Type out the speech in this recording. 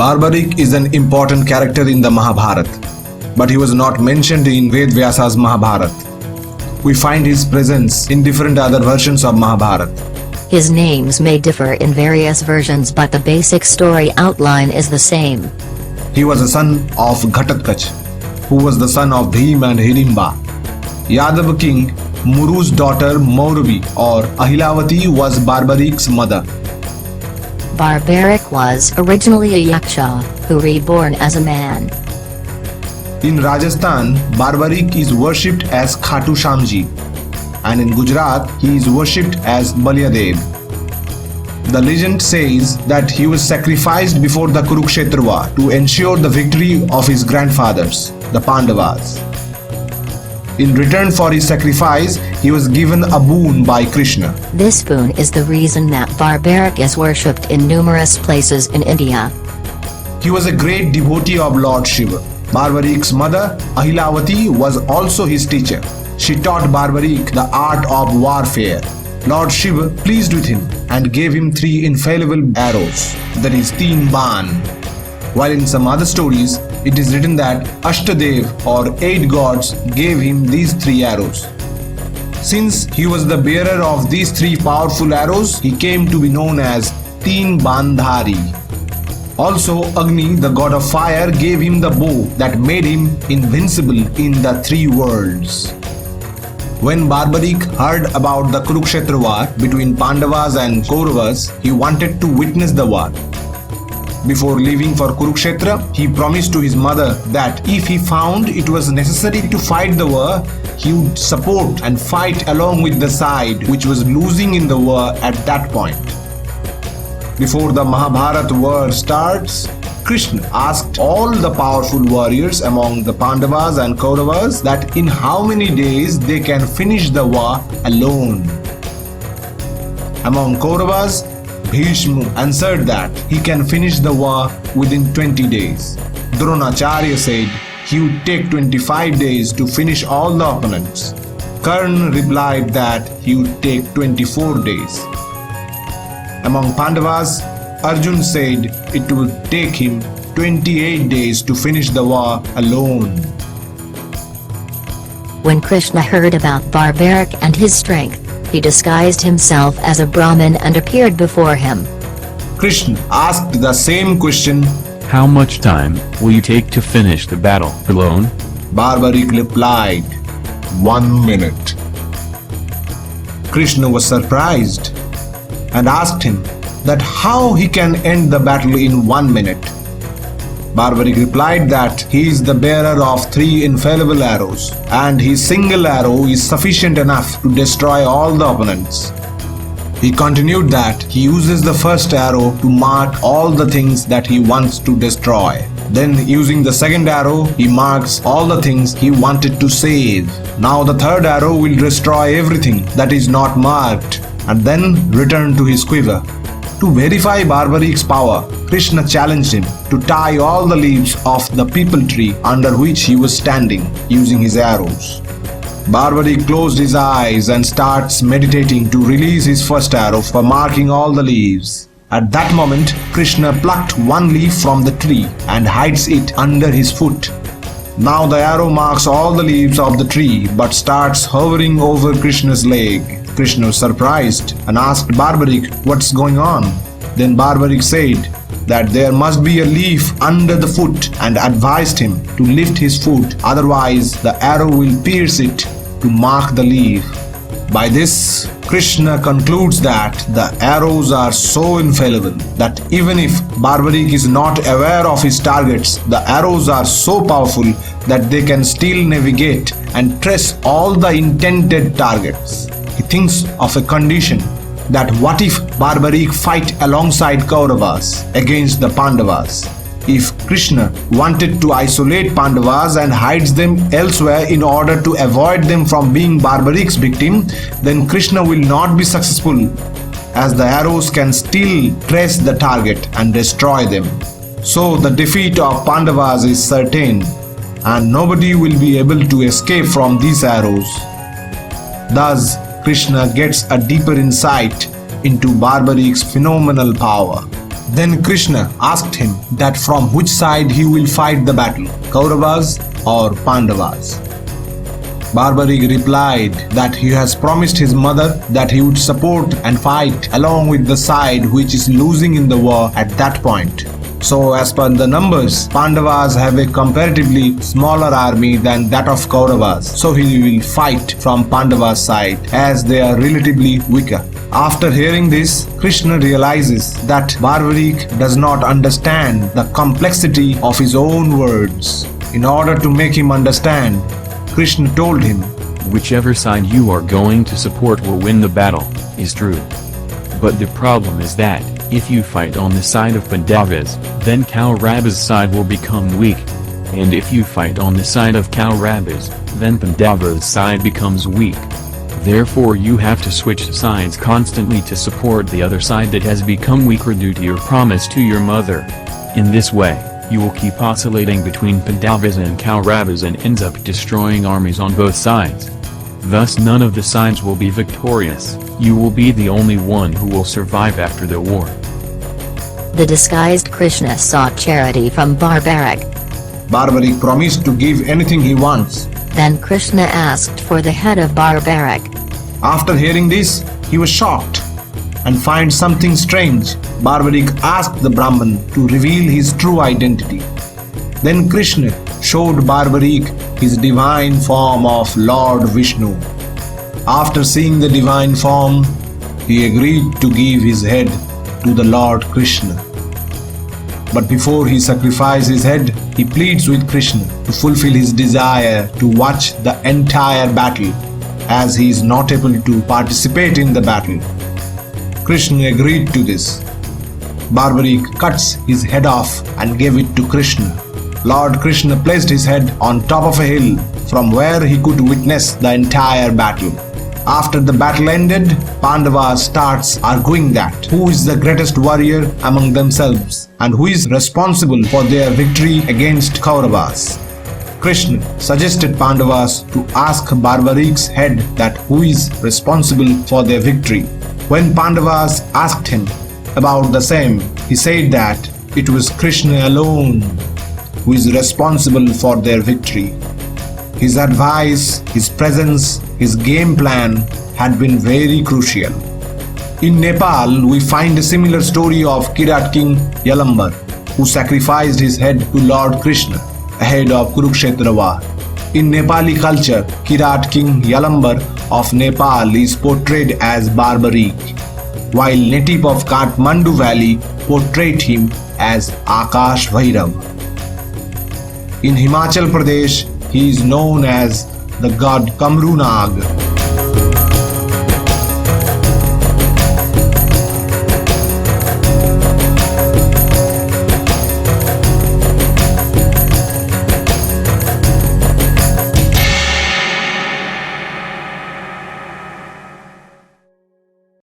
Barbarik is an important character in the Mahabharata, but he was not mentioned in Ved Vyasa's Mahabharata. We find his presence in different other versions of Mahabharata. His names may differ in various versions, but the basic story outline is the same. He was a son of Ghatotkacha, who was the son of Bheem and Hidimba. Yadav king Muru's daughter Mauravi or Ahilawati was Barbarik's mother. Barbarik was originally a yaksha, who reborn as a man. In Rajasthan, Barbarik is worshipped as Khatushyamji, and in Gujarat, he is worshipped as Baliyadev. The legend says that he was sacrificed before the Kurukshetra war to ensure the victory of his grandfathers, the Pandavas. In return for his sacrifice, he was given a boon by Krishna. This boon is the reason that Barbarik is worshipped in numerous places in India. He was a great devotee of Lord Shiva. Barbarik's mother, Ahilawati, was also his teacher. She taught Barbarik the art of warfare. Lord Shiva pleased with him and gave him 3 infallible arrows, that is, Teen Ban. While in some other stories, it is written that Ashtadev or 8 gods gave him these 3 arrows. Since he was the bearer of these 3 powerful arrows, he came to be known as Teen Bandhari. Also, Agni, the god of fire, gave him the bow that made him invincible in the 3 worlds. When Barbarik heard about the Kurukshetra war between Pandavas and Kauravas, he wanted to witness the war. Before leaving for Kurukshetra, he promised to his mother that if he found it was necessary to fight the war, he would support and fight along with the side which was losing in the war at that point. Before the Mahabharata war starts, Krishna asked all the powerful warriors among the Pandavas and Kauravas that in how many days they can finish the war alone. Among Kauravas, Bhishma answered that he can finish the war within 20 days. Dronacharya said he would take 25 days to finish all the opponents. Karna replied that he would take 24 days. Among Pandavas, Arjun said it would take him 28 days to finish the war alone. When Krishna heard about Barbarik and his strength, he disguised himself as a Brahmin and appeared before him. Krishna asked the same question. How much time will you take to finish the battle alone? Barbarik replied, 1 minute. Krishna was surprised and asked him that how he can end the battle in 1 minute. Barbarik replied that he is the bearer of 3 infallible arrows, and his single arrow is sufficient enough to destroy all the opponents. He continued that he uses the first arrow to mark all the things that he wants to destroy. Then, using the second arrow, he marks all the things he wanted to save. Now the third arrow will destroy everything that is not marked, and then return to his quiver. To verify Barbarik's power, Krishna challenged him to tie all the leaves of the peepal tree under which he was standing using his arrows. Barbarik closed his eyes and starts meditating to release his first arrow for marking all the leaves. At that moment, Krishna plucked 1 leaf from the tree and hides it under his foot. Now the arrow marks all the leaves of the tree but starts hovering over Krishna's leg. Krishna was surprised and asked Barbarik what's going on. Then Barbarik said that there must be a leaf under the foot and advised him to lift his foot, otherwise the arrow will pierce it to mark the leaf. By this, Krishna concludes that the arrows are so infallible that even if Barbarik is not aware of his targets, the arrows are so powerful that they can still navigate and trace all the intended targets. He thinks of a condition that what if Barbarik fight alongside Kauravas against the Pandavas? If Krishna wanted to isolate Pandavas and hides them elsewhere in order to avoid them from being Barbarik's victim, then Krishna will not be successful, as the arrows can still trace the target and destroy them. So the defeat of Pandavas is certain, and nobody will be able to escape from these arrows. Thus, Krishna gets a deeper insight into Barbarik's phenomenal power. Then Krishna asked him that from which side he will fight the battle, Kauravas or Pandavas. Barbarik replied that he has promised his mother that he would support and fight along with the side which is losing in the war at that point. So as per the numbers, Pandavas have a comparatively smaller army than that of Kauravas. So he will fight from Pandava's side as they are relatively weaker. After hearing this, Krishna realizes that Barbarik does not understand the complexity of his own words. In order to make him understand, Krishna told him, Whichever side you are going to support will win the battle, is true. But the problem is that, if you fight on the side of Pandavas, then Kauravas' side will become weak. And if you fight on the side of Kauravas, then Pandavas' side becomes weak. Therefore you have to switch sides constantly to support the other side that has become weaker due to your promise to your mother. In this way, you will keep oscillating between Pandavas and Kauravas and ends up destroying armies on both sides. Thus none of the sides will be victorious. You will be the only one who will survive after the war. The disguised Krishna sought charity from Barbarik. Barbarik promised to give anything he wants. Then Krishna asked for the head of Barbarik. After hearing this, he was shocked and find something strange. Barbarik asked the Brahman to reveal his true identity. Then Krishna showed Barbarik his divine form of Lord Vishnu. After seeing the divine form, he agreed to give his head to the Lord Krishna. But before he sacrifices his head, he pleads with Krishna to fulfill his desire to watch the entire battle, as he is not able to participate in the battle. Krishna agreed to this. Barbarik cuts his head off and gave it to Krishna. Lord Krishna placed his head on top of a hill from where he could witness the entire battle. After the battle ended, Pandavas starts arguing that who is the greatest warrior among themselves and who is responsible for their victory against Kauravas. Krishna suggested Pandavas to ask Barbarik's head that who is responsible for their victory. When Pandavas asked him about the same, he said that it was Krishna alone who is responsible for their victory. His advice, his presence, his game plan had been very crucial. In Nepal, we find a similar story of Kirat King Yalamber, who sacrificed his head to Lord Krishna ahead of Kurukshetra war. In Nepali culture, Kirat King Yalamber of Nepal is portrayed as Barbarik, while native of Kathmandu Valley portrayed him as Akash Bhairav. In Himachal Pradesh, he is known as the god Kamru Nag.